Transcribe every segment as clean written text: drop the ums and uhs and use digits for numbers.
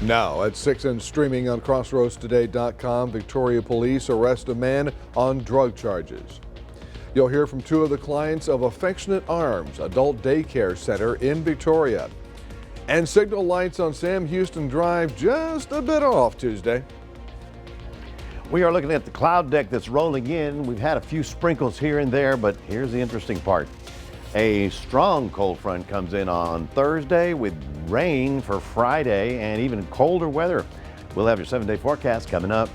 Now at 6 and streaming on crossroadstoday.com, Victoria police arrest a man on drug charges. You'll hear from two of the clients of Affectionate Arms Adult Daycare Center in Victoria. And signal lights on Sam Houston Drive just a bit off Tuesday. We are looking at the cloud deck that's rolling in. We've had a few sprinkles here and there, but here's the interesting part. A strong cold front comes in on Thursday with rain for Friday and even colder weather. We'll have your 7-day forecast coming up.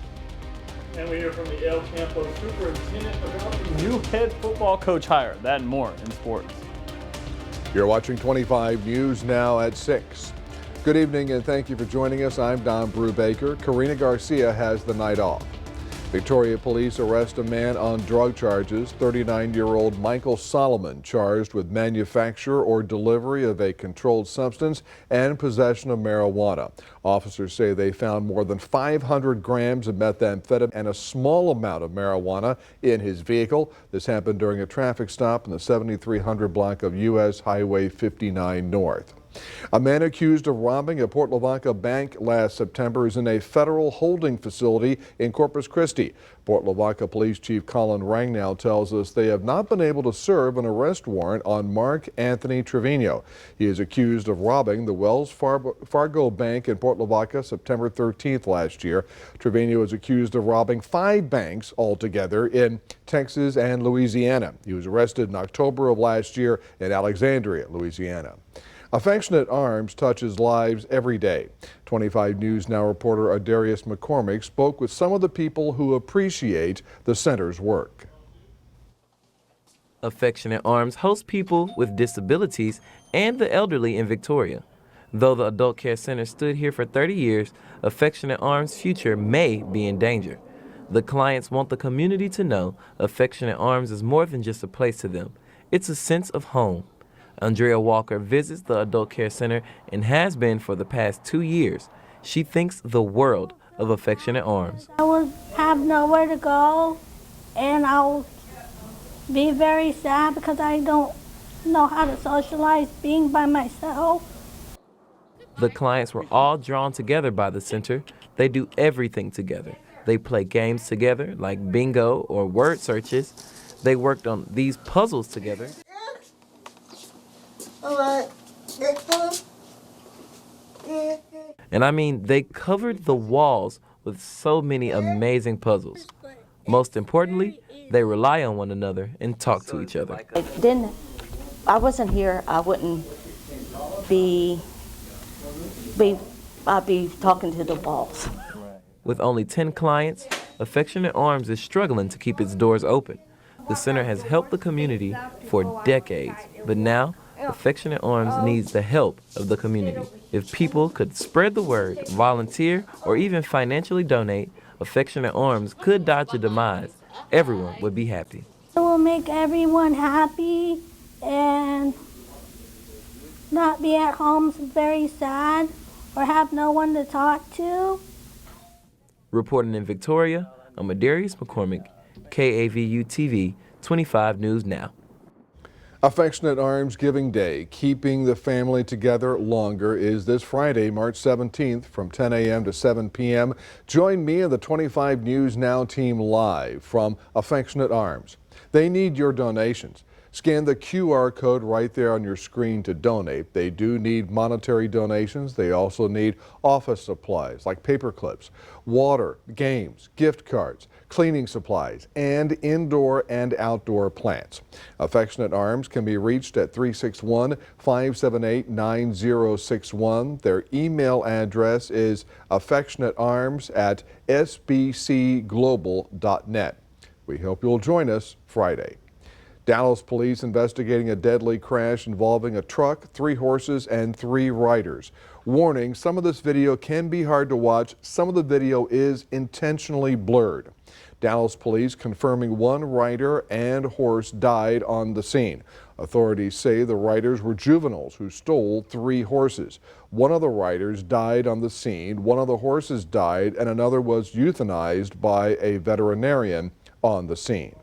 And we hear from the El Campo superintendent about the new head football coach hire. That and more in sports. You're watching 25 News now at 6. Good evening and thank you for joining us. I'm Don Brubaker. Karina Garcia has the night off. Victoria police arrest a man on drug charges. 39-year-old Michael Solomon charged with manufacture or delivery of a controlled substance and possession of marijuana. Officers say they found more than 500 grams of methamphetamine and a small amount of marijuana in his vehicle. This happened during a traffic stop in the 7300 block of U.S. Highway 59 North. A man accused of robbing a Port Lavaca bank last September is in a federal holding facility in Corpus Christi. Port Lavaca Police Chief Colin Rangnow tells us they have not been able to serve an arrest warrant on Mark Anthony Trevino. He is accused of robbing the Wells Fargo Bank in Port Lavaca September 13th last year. Trevino is accused of robbing 5 banks altogether in Texas and Louisiana. He was arrested in October of last year in Alexandria, Louisiana. Affectionate Arms touches lives every day. 25 News Now reporter Adarius McCormick spoke with some of the people who appreciate the center's work. Affectionate Arms hosts people with disabilities and the elderly in Victoria. Though the Adult Care Center stood here for 30 years, Affectionate Arms' future may be in danger. The clients want the community to know Affectionate Arms is more than just a place to them. It's a sense of home. Andrea Walker visits the Adult Care Center and has been for the past 2 years. She thinks the world of Affectionate Arms. I will have nowhere to go, and I'll be very sad because I don't know how to socialize being by myself. The clients were all drawn together by the center. They do everything together. They play games together like bingo or word searches. They worked on these puzzles together. And I mean, they covered the walls with so many amazing puzzles. Most importantly, they rely on one another and talk to each other. If I wasn't here, I wouldn't I'd be talking to the walls. With only 10 clients, Affectionate Arms is struggling to keep its doors open. The center has helped the community for decades, but now Affectionate Arms needs the help of the community. If people could spread the word, volunteer, or even financially donate, Affectionate Arms could dodge a demise. Everyone would be happy. It will make everyone happy and not be at home very sad or have no one to talk to. Reporting in Victoria, I'm Adarius McCormick, KAVU-TV, 25 News Now. Affectionate Arms Giving Day, keeping the family together longer, is this Friday, March 17th from 10 a.m. to 7 p.m. Join me and the 25 News Now team live from Affectionate Arms. They need your donations. Scan the QR code right there on your screen to donate. They do need monetary donations. They also need office supplies like paper clips, water, games, gift cards, cleaning supplies, and indoor and outdoor plants. Affectionate Arms can be reached at 361-578-9061. Their email address is affectionatearms@sbcglobal.net. We hope you'll join us Friday. Dallas police investigating a deadly crash involving a truck, 3 horses, and 3 riders. Warning, some of this video can be hard to watch. Some of the video is intentionally blurred. Dallas police confirming 1 rider and horse died on the scene. Authorities say the riders were juveniles who stole 3 horses. 1 of the riders died on the scene, 1 of the horses died, and another was euthanized by a veterinarian on the scene.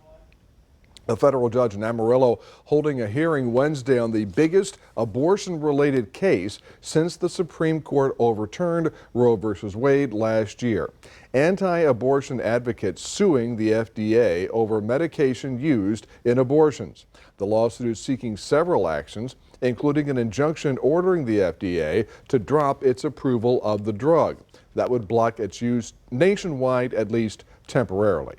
A federal judge in Amarillo holding a hearing Wednesday on the biggest abortion-related case since the Supreme Court overturned Roe v. Wade last year. Anti-abortion advocates suing the FDA over medication used in abortions. The lawsuit is seeking several actions, including an injunction ordering the FDA to drop its approval of the drug. That would block its use nationwide, at least temporarily.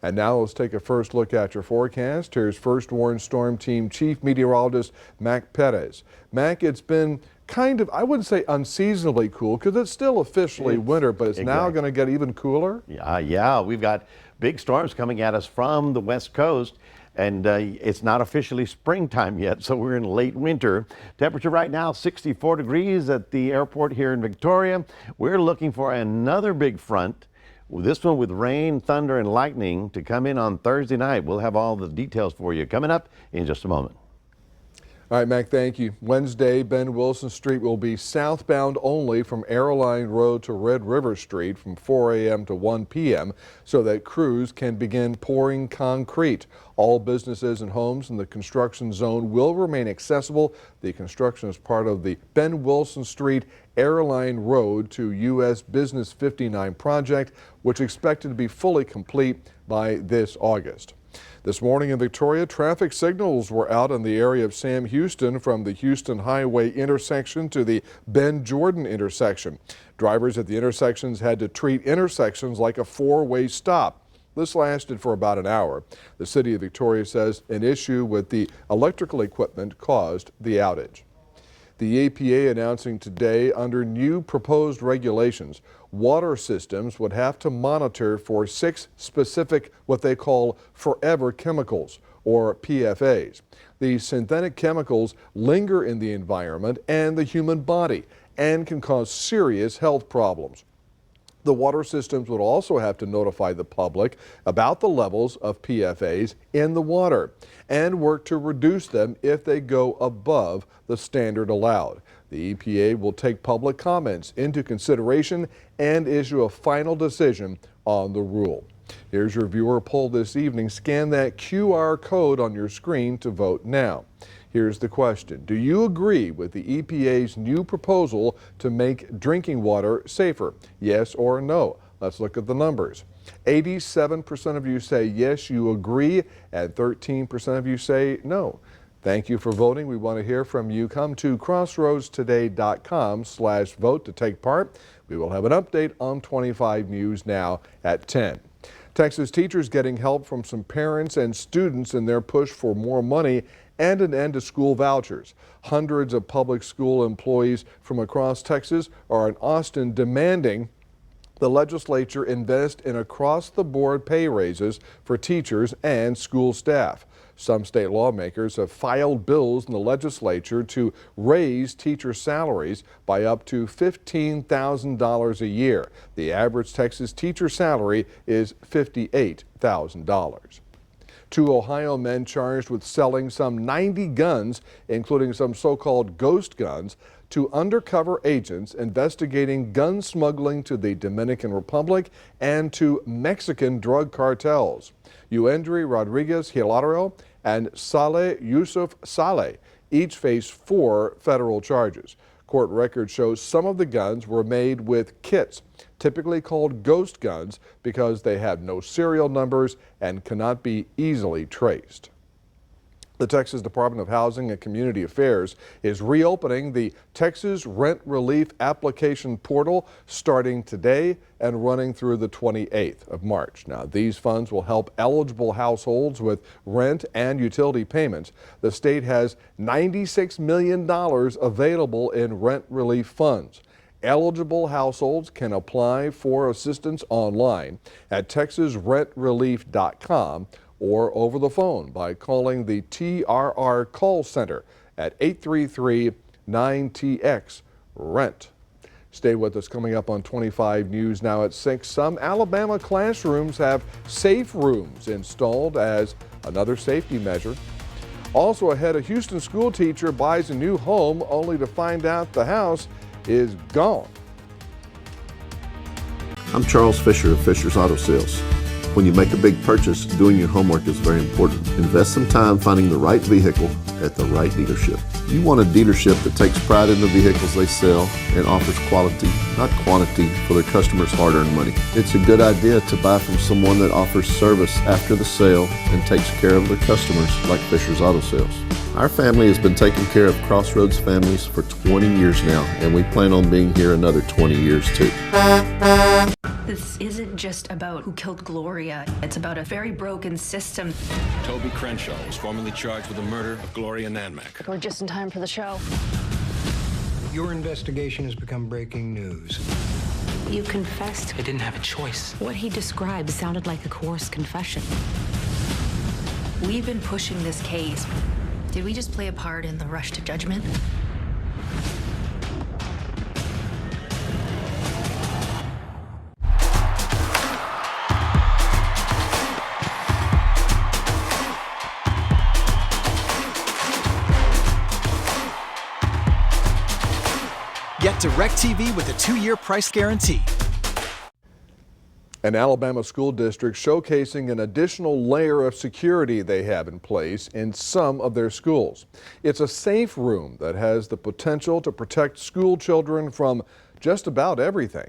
And now let's take a first look at your forecast. Here's First Warn Storm Team Chief Meteorologist Mac Perez. Mac, it's been kind of, I wouldn't say unseasonably cool because it's still officially winter, but it's now going to get even cooler. Yeah, we've got big storms coming at us from the west coast. And it's not officially springtime yet, so we're in late winter. Temperature right now, 64 degrees at the airport here in Victoria. We're looking for another big front. This one with rain, thunder, and lightning to come in on Thursday night. We'll have all the details for you coming up in just a moment. All right, Mac, thank you. Wednesday, Ben Wilson Street will be southbound only from Airline Road to Red River Street from 4 a.m. to 1 p.m. so that crews can begin pouring concrete. All businesses and homes in the construction zone will remain accessible. The construction is part of the Ben Wilson Street Airline Road to U.S. Business 59 project, which is expected to be fully complete by this August. This morning in Victoria, traffic signals were out in the area of Sam Houston from the Houston Highway intersection to the Ben Jordan intersection. Drivers at the intersections had to treat intersections like a four-way stop. This lasted for about an hour. The city of Victoria says an issue with the electrical equipment caused the outage. The EPA announcing today under new proposed regulations, water systems would have to monitor for 6 specific what they call forever chemicals, or PFAs. These synthetic chemicals linger in the environment and the human body and can cause serious health problems. The water systems would also have to notify the public about the levels of PFAs in the water and work to reduce them if they go above the standard allowed. The EPA will take public comments into consideration and issue a final decision on the rule. Here's your viewer poll this evening. Scan that QR code on your screen to vote now. Here's the question. Do you agree with the EPA's new proposal to make drinking water safer? Yes or no? Let's look at the numbers. 87% of you say yes, you agree, and 13% of you say no. Thank you for voting. We want to hear from you. Come to crossroadstoday.com/vote to take part. We will have an update on 25 News now at 10. Texas teachers getting help from some parents and students in their push for more money and an end to school vouchers. Hundreds of public school employees from across Texas are in Austin demanding the legislature invest in across-the-board pay raises for teachers and school staff. Some state lawmakers have filed bills in the legislature to raise teacher salaries by up to $15,000 a year. The average Texas teacher salary is $58,000. 2 Ohio men charged with selling some 90 guns, including some so-called ghost guns, to undercover agents investigating gun smuggling to the Dominican Republic and to Mexican drug cartels. Eundry Rodriguez Hilario and Saleh Yusuf Saleh each face 4 federal charges. Court records show some of the guns were made with kits, typically called ghost guns because they have no serial numbers and cannot be easily traced. The Texas Department of Housing and Community Affairs is reopening the Texas Rent Relief Application Portal starting today and running through the 28th of March. Now, these funds will help eligible households with rent and utility payments. The state has $96 million available in rent relief funds. Eligible households can apply for assistance online at texasrentrelief.com or over the phone by calling the TRR call center at 833-9TX-RENT. Stay with us. Coming up on 25 News now at 6. Some Alabama classrooms have safe rooms installed as another safety measure. Also ahead, a Houston school teacher buys a new home only to find out the house is gone. I'm Charles Fisher of Fisher's Auto Sales. When you make a big purchase, doing your homework is very important. Invest some time finding the right vehicle at the right dealership. You want a dealership that takes pride in the vehicles they sell and offers quality, not quantity, for their customers' hard-earned money. It's a good idea to buy from someone that offers service after the sale and takes care of their customers, like Fisher's Auto Sales. Our family has been taking care of Crossroads families for 20 years now, and we plan on being here another 20 years too. This isn't just about who killed Gloria. It's about a very broken system. Toby Crenshaw was formally charged with the murder of Gloria Nanmack. We're just in time for the show. Your investigation has become breaking news. You confessed. I didn't have a choice. What he described sounded like a coerced confession. We've been pushing this case. Did we just play a part in the rush to judgment? Get DirecTV with a 2-year price guarantee. An Alabama school district showcasing an additional layer of security they have in place in some of their schools. It's a safe room that has the potential to protect school children from just about everything.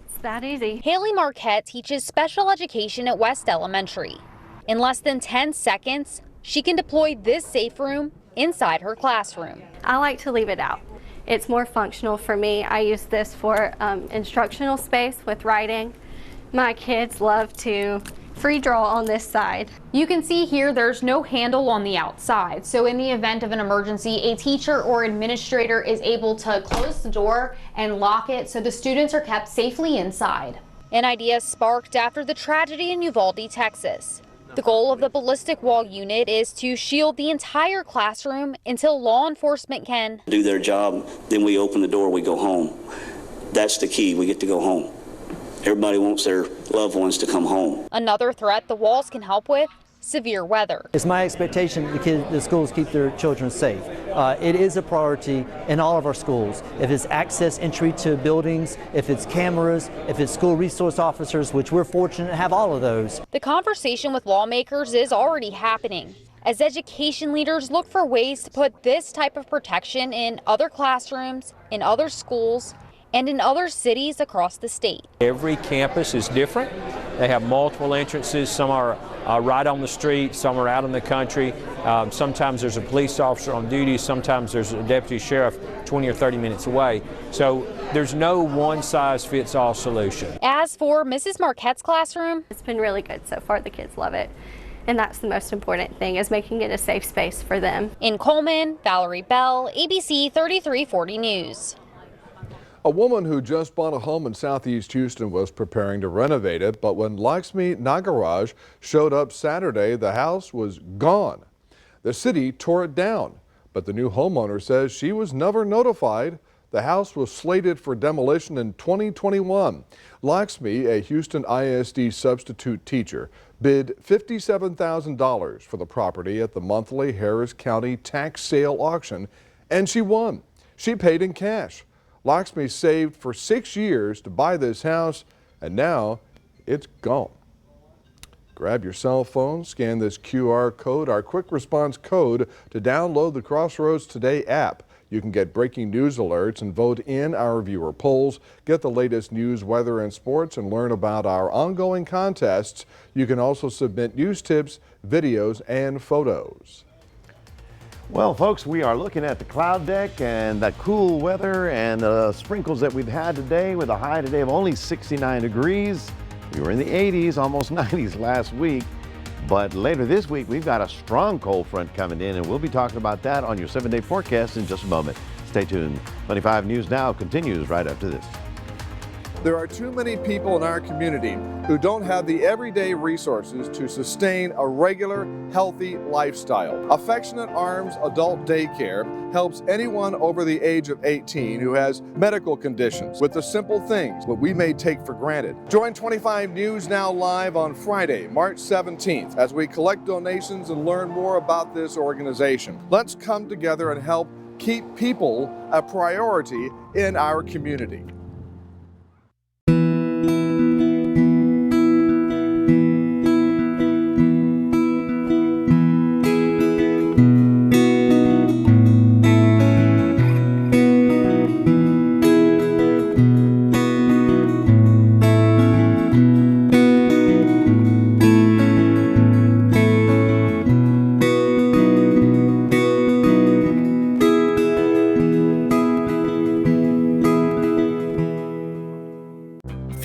It's that easy. Haley Marquette teaches special education at West Elementary. In less than 10 seconds, she can deploy this safe room inside her classroom. I like to leave it out. It's more functional for me. I use this for instructional space with writing. My kids love to free draw on this side. You can see here there's no handle on the outside, so in the event of an emergency, a teacher or administrator is able to close the door and lock it so the students are kept safely inside. An idea sparked after the tragedy in Uvalde, Texas. The goal of the ballistic wall unit is to shield the entire classroom until law enforcement can do their job. Then we open the door, we go home. That's the key. We get to go home. Everybody wants their loved ones to come home. Another threat the walls can help with: severe weather. It's my expectation the schools keep their children safe. It is a priority in all of our schools. If it's access entry to buildings, if it's cameras, if it's school resource officers, which we're fortunate to have all of those. The conversation with lawmakers is already happening as education leaders look for ways to put this type of protection in other classrooms, in other schools, and in other cities across the state. Every campus is different. They have multiple entrances. Some are right on the street, some are out in the country. Sometimes there's a police officer on duty, sometimes there's a deputy sheriff 20 or 30 minutes away. So there's no one-size-fits-all solution. As for Mrs. Marquette's classroom, it's been really good so far. The kids love it. And that's the most important thing, is making it a safe space for them. In Coleman, Valerie Bell, ABC 3340 News. A woman who just bought a home in Southeast Houston was preparing to renovate it, but when Lakshmi Nagaraj showed up Saturday, the house was gone. The city tore it down, but the new homeowner says she was never notified. The house was slated for demolition in 2021. Lakshmi, a Houston ISD substitute teacher, bid $57,000 for the property at the monthly Harris County tax sale auction, and she won. She paid in cash. Lakshmi saved for 6 years to buy this house, and now it's gone. Grab your cell phone, scan this QR code, our quick response code, to download the Crossroads Today app. You can get breaking news alerts and vote in our viewer polls, get the latest news, weather, and sports, and learn about our ongoing contests. You can also submit news tips, videos, and photos. Well, folks, we are looking at the cloud deck and that cool weather and the sprinkles that we've had today, with a high today of only 69 degrees. We were in the 80s, almost 90s last week. But later this week, we've got a strong cold front coming in, and we'll be talking about that on your 7-day forecast in just a moment. Stay tuned. 25 News Now continues right after this. There are too many people in our community who don't have the everyday resources to sustain a regular, healthy lifestyle. Affectionate Arms Adult Daycare helps anyone over the age of 18 who has medical conditions with the simple things that we may take for granted. Join 25 News Now live on Friday, March 17th, as we collect donations and learn more about this organization. Let's come together and help keep people a priority in our community.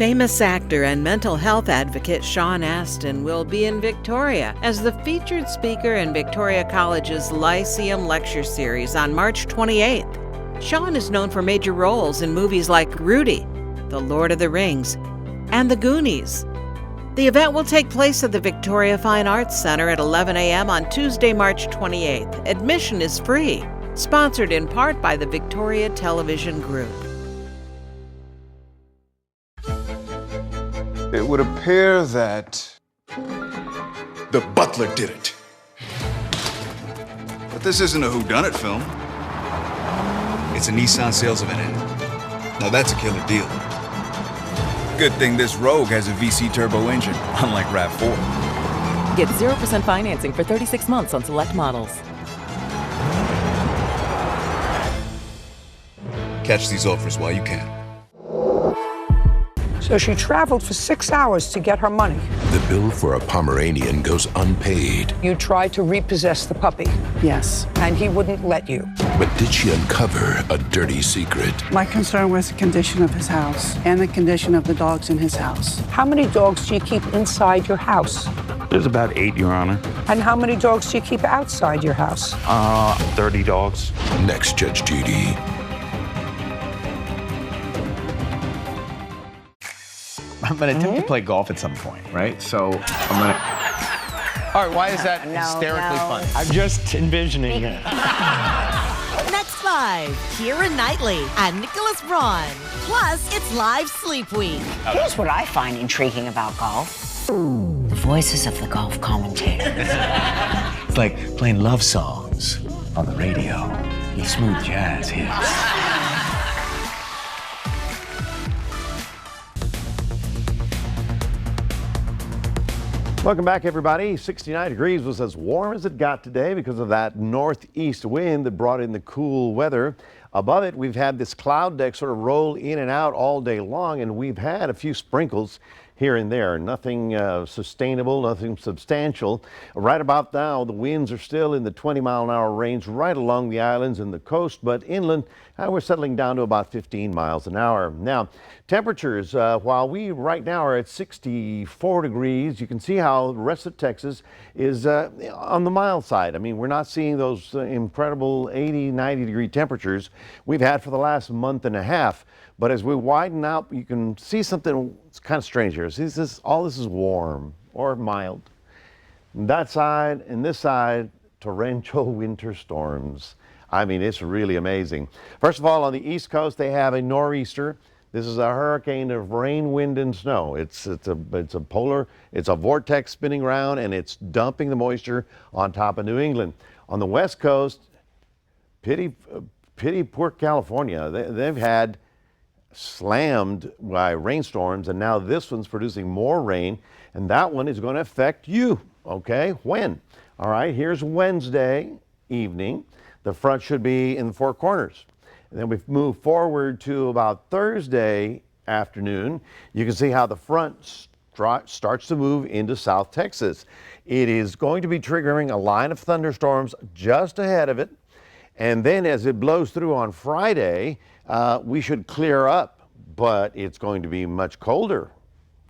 Famous actor and mental health advocate Sean Astin will be in Victoria as the featured speaker in Victoria College's Lyceum Lecture Series on March 28th. Sean is known for major roles in movies like Rudy, The Lord of the Rings, and The Goonies. The event will take place at the Victoria Fine Arts Center at 11 a.m. on Tuesday, March 28th. Admission is free, sponsored in part by the Victoria Television Group. It would appear that the butler did it. But this isn't a whodunit film. It's a Nissan sales event. Now that's a killer deal. Good thing this Rogue has a VC turbo engine, unlike RAV4. Get 0% financing for 36 months on select models. Catch these offers while you can. So she traveled for 6 hours to get her money. The bill for a Pomeranian goes unpaid. You tried to repossess the puppy. Yes. And he wouldn't let you. But did she uncover a dirty secret? My concern was the condition of his house and the condition of the dogs in his house. How many dogs do you keep inside your house? There's about 8, Your Honor. And how many dogs do you keep outside your house? 30 dogs. Next, Judge Judy. I'm going to attempt to play golf at some point, right? So I'm going to... All right, why is that hysterically fun? I'm just envisioning it. Next 5, Keira Knightley and Nicholas Braun. Plus, it's Live Sleep Week. Here's what I find intriguing about golf. The voices of the golf commentators. It's like playing love songs on the radio with smooth jazz hits. Welcome back, everybody. 69 degrees was as warm as it got today because of that northeast wind that brought in the cool weather. Above it, we've had this cloud deck sort of roll in and out all day long, and we've had a few sprinkles here and there. Nothing sustainable, nothing substantial. Right about now, the winds are still in the 20-mile-an-hour range right along the islands and the coast, but inland, we're settling down to about 15 miles an hour. Now, temperatures, while we right now are at 64 degrees, you can see how the rest of Texas is on the mild side. I mean, we're not seeing those incredible 80, 90-degree temperatures we've had for the last month and a half. But as we widen out, you can see something kind of strange here. See, all this is warm or mild. That side and this side, torrential winter storms. I mean, it's really amazing. First of all, on the East Coast, they have a nor'easter. This is a hurricane of rain, wind, and snow. It's a vortex spinning around, and it's dumping the moisture on top of New England. On the West Coast, pity poor California. They've had slammed by rainstorms, and now this one's producing more rain, and that one is going to affect you. Okay, when? All right, here's Wednesday evening. The front should be in the Four Corners. And then we move forward to about Thursday afternoon. You can see how the front starts to move into South Texas. It is going to be triggering a line of thunderstorms just ahead of it. And then as it blows through on Friday, we should clear up, but it's going to be much colder.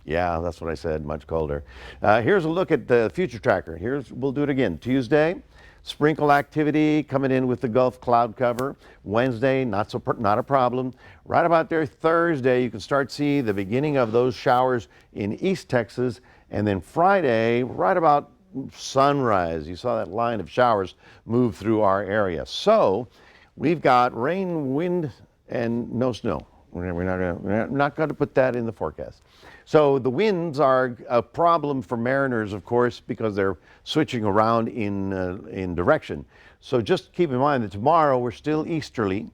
Yeah, that's what I said, much colder. Here's a look at the future tracker. We'll do it again. Tuesday, sprinkle activity coming in with the Gulf cloud cover. Wednesday, not a problem. Right about there, Thursday, you can start to see the beginning of those showers in East Texas. And then Friday, right about sunrise, you saw that line of showers move through our area. So we've got rain, wind, and no snow. We're not going to put that in the forecast. So the winds are a problem for mariners, of course, because they're switching around in direction. So just keep in mind that tomorrow we're still easterly,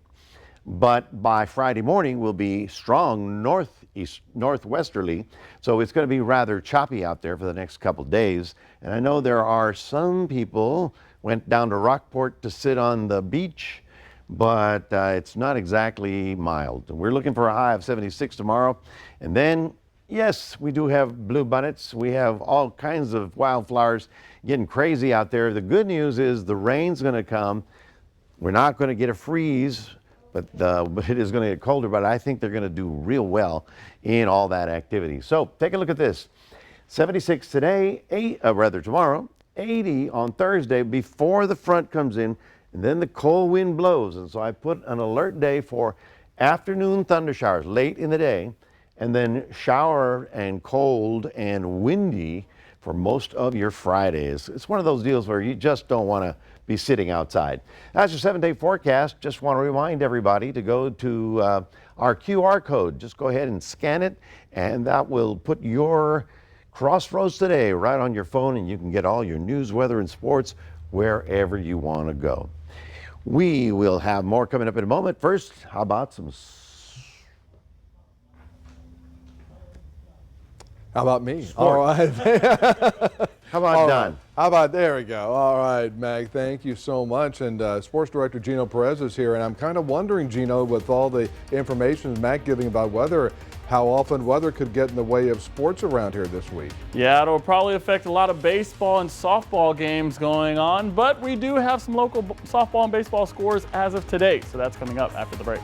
but by Friday morning we'll be strong northwesterly. So it's going to be rather choppy out there for the next couple of days. And I know there are some people went down to Rockport to sit on the beach, but it's not exactly mild. We're looking for a high of 76 tomorrow. And then, yes, we do have blue bonnets. We have all kinds of wildflowers getting crazy out there. The good news is the rain's going to come. We're not going to get a freeze, but it is going to get colder, but I think they're going to do real well in all that activity. So take a look at this. 76 today, tomorrow, 80 on Thursday before the front comes in, and then the cold wind blows. And so I put an alert day for afternoon thunder showers late in the day, and then shower and cold and windy for most of your Fridays. It's one of those deals where you just don't want to be sitting outside. That's your 7-day forecast. Just want to remind everybody to go to our QR code. Just go ahead and scan it, and that will put your Crossroads Today right on your phone, and you can get all your news, weather, and sports wherever you want to go. We will have more coming up in a moment. First, how about some... How about me? Sports. All right. How about Don? How about, there we go. All right, Mag, thank you so much. And Sports Director Gino Perez is here. And I'm kind of wondering, Gino, with all the information Mac giving about weather, how often weather could get in the way of sports around here this week. Yeah, it'll probably affect a lot of baseball and softball games going on, but we do have some local softball and baseball scores as of today. So that's coming up after the break.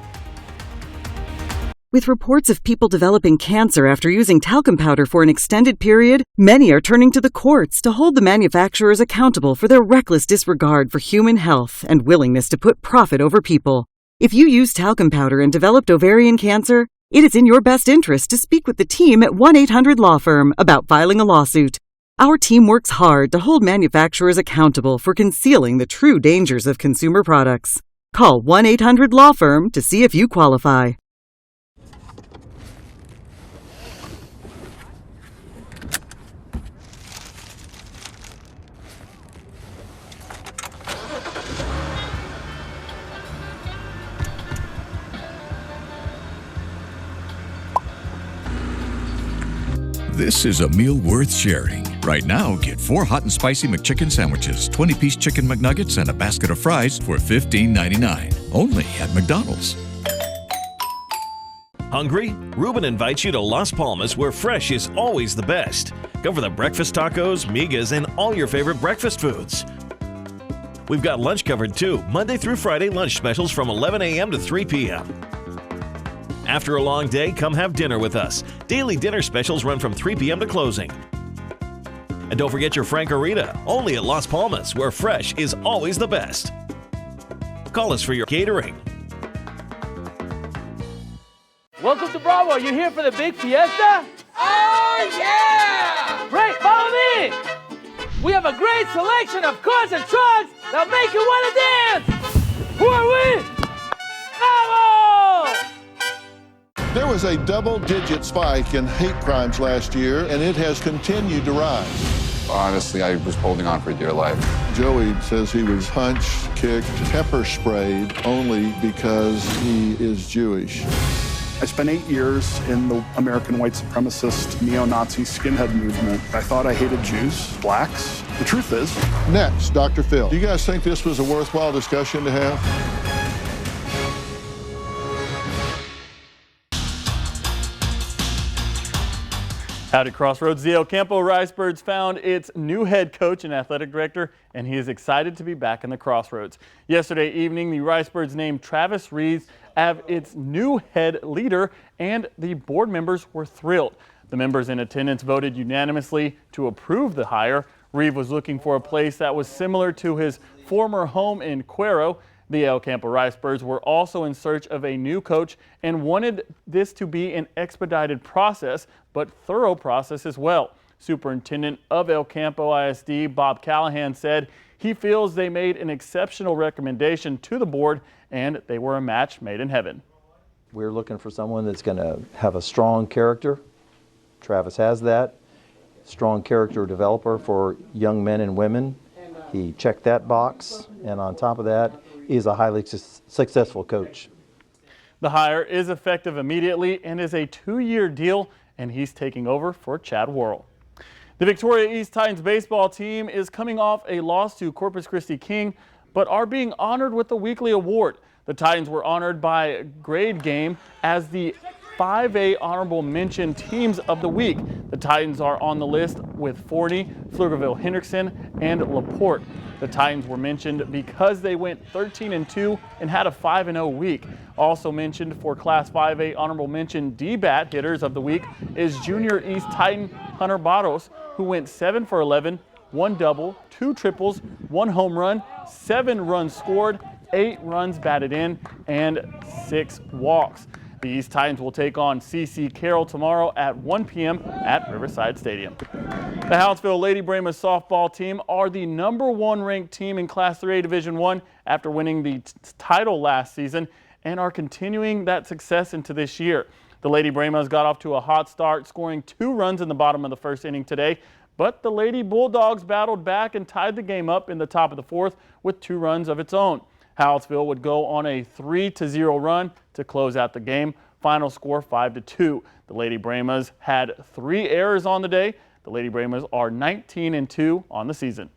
With reports of people developing cancer after using talcum powder for an extended period, many are turning to the courts to hold the manufacturers accountable for their reckless disregard for human health and willingness to put profit over people. If you used talcum powder and developed ovarian cancer, it is in your best interest to speak with the team at 1-800-LAW-FIRM about filing a lawsuit. Our team works hard to hold manufacturers accountable for concealing the true dangers of consumer products. Call 1-800-LAW-FIRM to see if you qualify. This is a meal worth sharing. Right now, get 4 hot and spicy McChicken sandwiches, 20-piece chicken McNuggets, and a basket of fries for $15.99. Only at McDonald's. Hungry? Ruben invites you to Las Palmas, where fresh is always the best. Go for the breakfast tacos, migas, and all your favorite breakfast foods. We've got lunch covered too, Monday through Friday lunch specials from 11 a.m. to 3 p.m. After a long day, come have dinner with us. Daily dinner specials run from 3 p.m. to closing. And don't forget your Frankorita, only at Las Palmas, where fresh is always the best. Call us for your catering. Welcome to Bravo. You're here for the big fiesta? Oh, yeah! Great, follow me! We have a great selection of cars and trucks that'll make you want to dance! Who are we? Bravo! There was a double-digit spike in hate crimes last year, and it has continued to rise. Honestly, I was holding on for dear life. Joey says he was punched, kicked, pepper sprayed only because he is Jewish. I spent 8 years in the American white supremacist neo-Nazi skinhead movement. I thought I hated Jews, blacks. The truth is... Next, Dr. Phil. Do you guys think this was a worthwhile discussion to have? Out at Crossroads, the El Campo Ricebirds found its new head coach and athletic director, and he is excited to be back in the Crossroads. Yesterday evening, the Ricebirds named Travis Reeves as its new head leader, and the board members were thrilled. The members in attendance voted unanimously to approve the hire. Reeves was looking for a place that was similar to his former home in Cuero. The El Campo Ricebirds were also in search of a new coach and wanted this to be an expedited process, but thorough process as well. Superintendent of El Campo ISD, Bob Callahan, said he feels they made an exceptional recommendation to the board and they were a match made in heaven. We're looking for someone that's going to have a strong character. Travis has that. Strong character developer for young men and women. He checked that box, and on top of that, he's a highly successful coach. The hire is effective immediately and is a 2-year deal, and he's taking over for Chad Worrell. The Victoria East Titans baseball team is coming off a loss to Corpus Christi King, but are being honored with the weekly award. The Titans were honored by Grade Game as the 5A honorable mention teams of the week. The Titans are on the list with Forney, Pflugerville Hendrickson, and LaPorte. The Titans were mentioned because they went 13-2 and had a 5-0 week. Also mentioned for Class 5A honorable mention D-BAT hitters of the week is Junior East Titan Hunter Barros, who went 7 for 11, 1 double, 2 triples, 1 home run, 7 runs scored, 8 runs batted in, and 6 walks. The East Titans will take on C.C. Carroll tomorrow at 1 p.m. at Riverside Stadium. The Hallettsville Lady Brahmas softball team are the #1 ranked team in Class 3A Division I after winning the title last season and are continuing that success into this year. The Lady Brahmas got off to a hot start, scoring 2 runs in the bottom of the first inning today, but the Lady Bulldogs battled back and tied the game up in the top of the 4th with 2 runs of its own. Hallettsville would go on a 3-0 run to close out the game. Final score 5-2. The Lady Brahmas had 3 errors on the day. The Lady Brahmas are 19-2 on the season.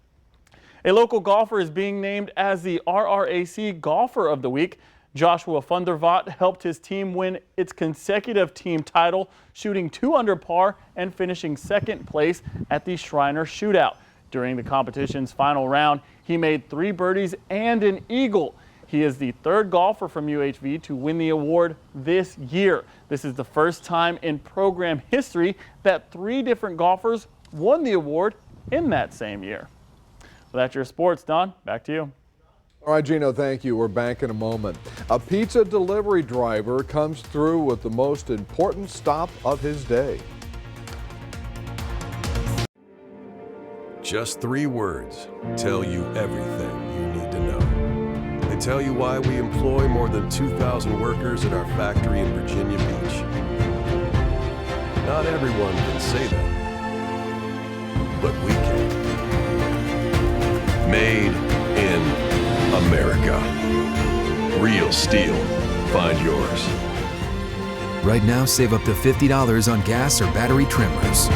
A local golfer is being named as the RRAC Golfer of the Week. Joshua Fundervat helped his team win its consecutive team title, shooting 2 under par and finishing 2nd place at the Shriner Shootout. During the competition's final round, he made 3 birdies and an eagle. He is the 3rd golfer from UHV to win the award this year. This is the first time in program history that 3 different golfers won the award in that same year. Well, that's your sports, Don. Back to you. All right, Gino, thank you. We're back in a moment. A pizza delivery driver comes through with the most important stop of his day. Just 3 words tell you everything you need to know. They tell you why we employ more than 2,000 workers at our factory in Virginia Beach. Not everyone can say that, but we can. Made in America. Real steel. Find yours. Right now, save up to $50 on gas or battery trimmers.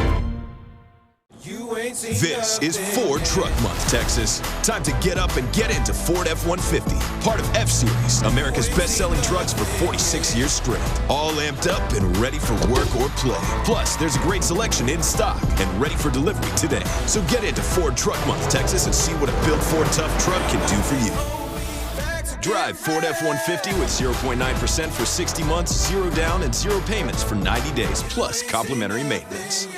This is Ford Truck Month, Texas. Time to get up and get into Ford F-150, part of F-Series, America's best-selling trucks for 46 years straight. All amped up and ready for work or play. Plus, there's a great selection in stock and ready for delivery today. So get into Ford Truck Month, Texas, and see what a built Ford Tough truck can do for you. Drive Ford F-150 with 0.9% for 60 months, 0 down, and 0 payments for 90 days, plus complimentary maintenance.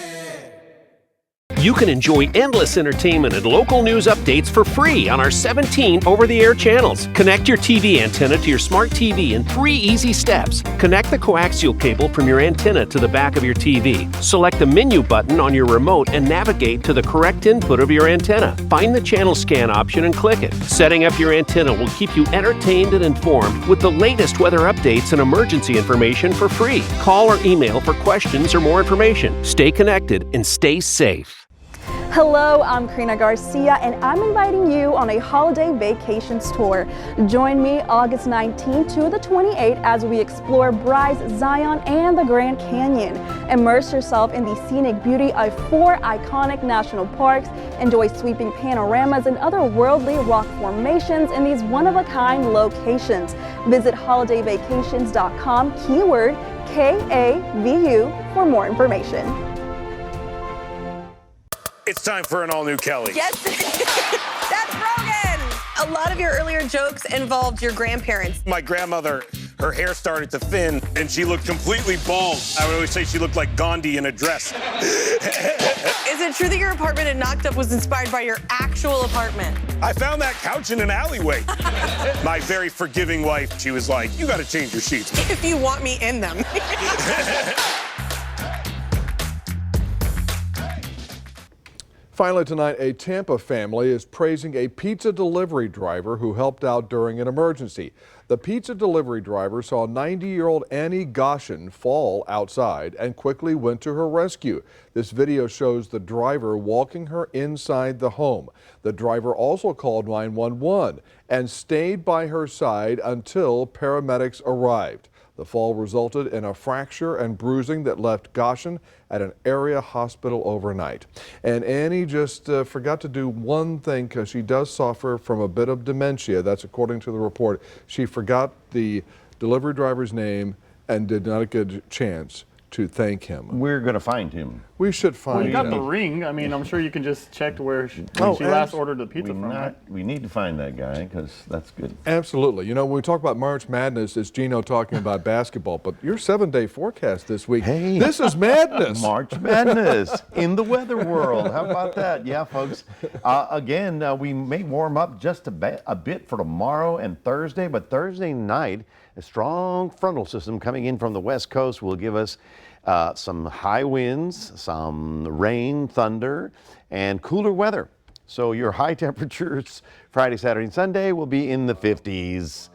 You can enjoy endless entertainment and local news updates for free on our 17 over-the-air channels. Connect your TV antenna to your smart TV in 3 easy steps. Connect the coaxial cable from your antenna to the back of your TV. Select the menu button on your remote and navigate to the correct input of your antenna. Find the channel scan option and click it. Setting up your antenna will keep you entertained and informed with the latest weather updates and emergency information for free. Call or email for questions or more information. Stay connected and stay safe. Hello, I'm Karina Garcia, and I'm inviting you on a holiday vacations tour. Join me August 19th to the 28th as we explore Bryce, Zion, and the Grand Canyon. Immerse yourself in the scenic beauty of 4 iconic national parks. Enjoy sweeping panoramas and otherworldly rock formations in these one-of-a-kind locations. Visit holidayvacations.com, keyword KAVU, for more information. It's time for an all-new Kelly. Yes, that's Rogan. A lot of your earlier jokes involved your grandparents. My grandmother, her hair started to thin, and she looked completely bald. I would always say she looked like Gandhi in a dress. Is it true that your apartment at Knocked Up was inspired by your actual apartment? I found that couch in an alleyway. My very forgiving wife, she was like, you gotta change your sheets. If you want me in them. Finally tonight, a Tampa family is praising a pizza delivery driver who helped out during an emergency. The pizza delivery driver saw 90-year-old Annie Goshen fall outside and quickly went to her rescue. This video shows the driver walking her inside the home. The driver also called 911 and stayed by her side until paramedics arrived. The fall resulted in a fracture and bruising that left Goshen at an area hospital overnight. And Annie just forgot to do one thing because she does suffer from a bit of dementia. That's according to the report. She forgot the delivery driver's name and did not get a chance to thank him. We're going to find him. We should find Well, you got him. the ring. I mean, I'm sure you can just check to where she last ordered the pizza from. Right? We need to find that guy because that's good. Absolutely. You know, when we talk about March Madness, it's Gino talking about basketball, but your 7-day forecast this week, hey, this is madness. March Madness in the weather world. How about that? Yeah, folks. Again, we may warm up just a bit for tomorrow and Thursday, but Thursday night, a strong frontal system coming in from the west coast will give us some high winds, some rain, thunder, and cooler weather. So your high temperatures Friday, Saturday, and Sunday will be in the 50s.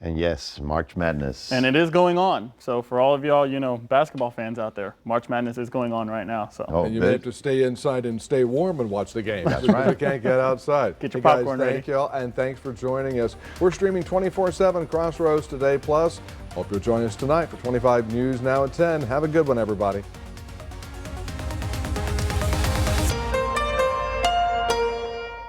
And yes, March Madness. And it is going on. So for all of y'all, you know, basketball fans out there, March Madness is going on right now. So and you have to stay inside and stay warm and watch the game. That's right. You can't get outside. Get your hey popcorn guys, ready. thank y'all, and thanks for joining us. We're streaming 24/7 Crossroads Today Plus. Hope you'll join us tonight for 25 News Now at 10. Have a good one, everybody.